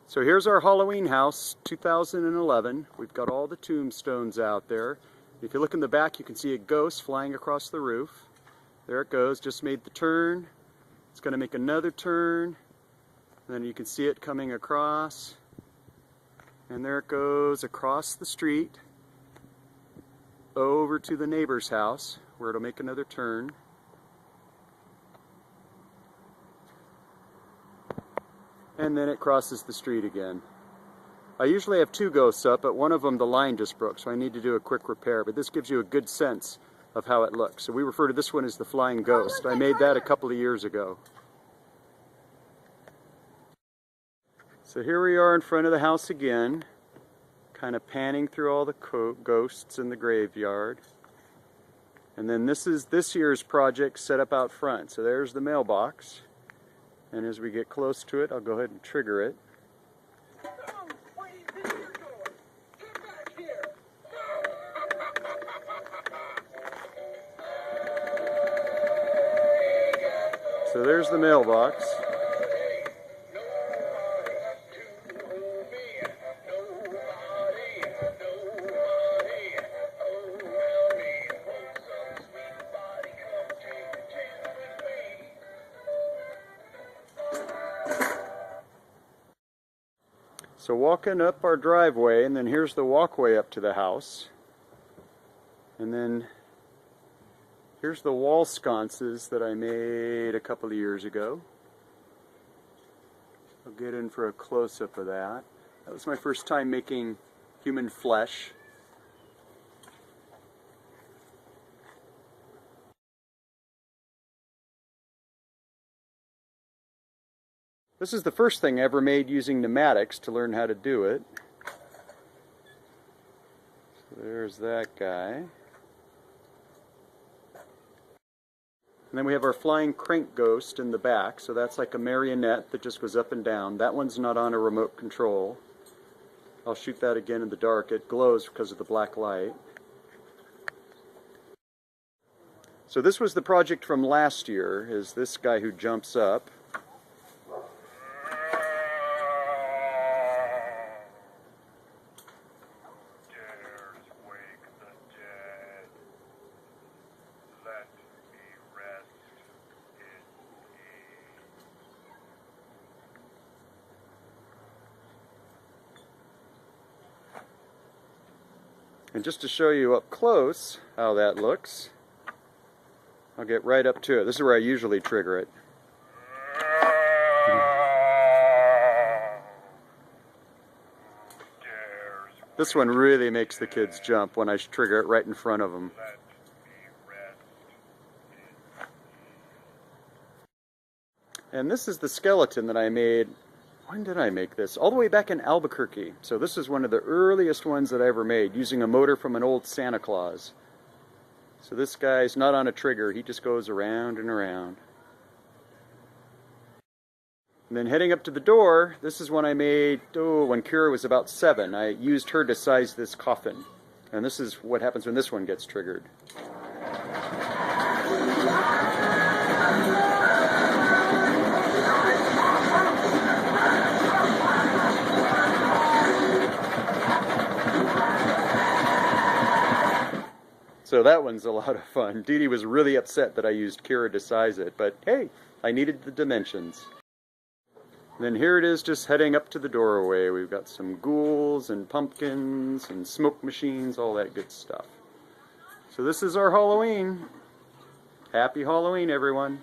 So here's our Halloween house, 2011. We've got all the tombstones out there. If you look in the back, you can see a ghost flying across the roof. There it goes, just made the turn. It's going to make another turn. And then you can see it coming across. And there it goes across the street over to the neighbor's house, where it'll make another turn. And then it crosses the street again. I usually have two ghosts up, but one of them, the line just broke, so I need to do a quick repair. But this gives you a good sense of how it looks. So we refer to this one as the flying ghost. I made that a couple of years ago. So here we are in front of the house again, kind of panning through all the ghosts in the graveyard. And then this is this year's project set up out front. So there's the mailbox. And as we get close to it, I'll go ahead and trigger it. So there's the mailbox. So walking up our driveway, and then here's the walkway up to the house. And then here's the wall sconces that I made a couple of years ago. I'll get in for a close-up of that. That was my first time making human flesh. This is the first thing I ever made using pneumatics to learn how to do it. So there's that guy. And then we have our flying crank ghost in the back, so that's like a marionette that just goes up and down. That one's not on a remote control. I'll shoot that again in the dark. It glows because of the black light. So this was the project from last year, is this guy who jumps up. And just to show you up close how that looks, I'll get right up to it. This is where I usually trigger it. This one really makes the kids jump when I trigger it right in front of them. And this is the skeleton that I made. When did I make this? All the way back in Albuquerque. So this is one of the earliest ones that I ever made, using a motor from an old Santa Claus. So this guy's not on a trigger, he just goes around and around. And then heading up to the door, this is one I made when Kira was about 7. I used her to size this coffin. And this is what happens when this one gets triggered. So that one's a lot of fun. Dee Dee was really upset that I used Kira to size it, but hey, I needed the dimensions. And then here it is, just heading up to the doorway. We've got some ghouls and pumpkins and smoke machines, all that good stuff. So this is our Halloween. Happy Halloween, everyone.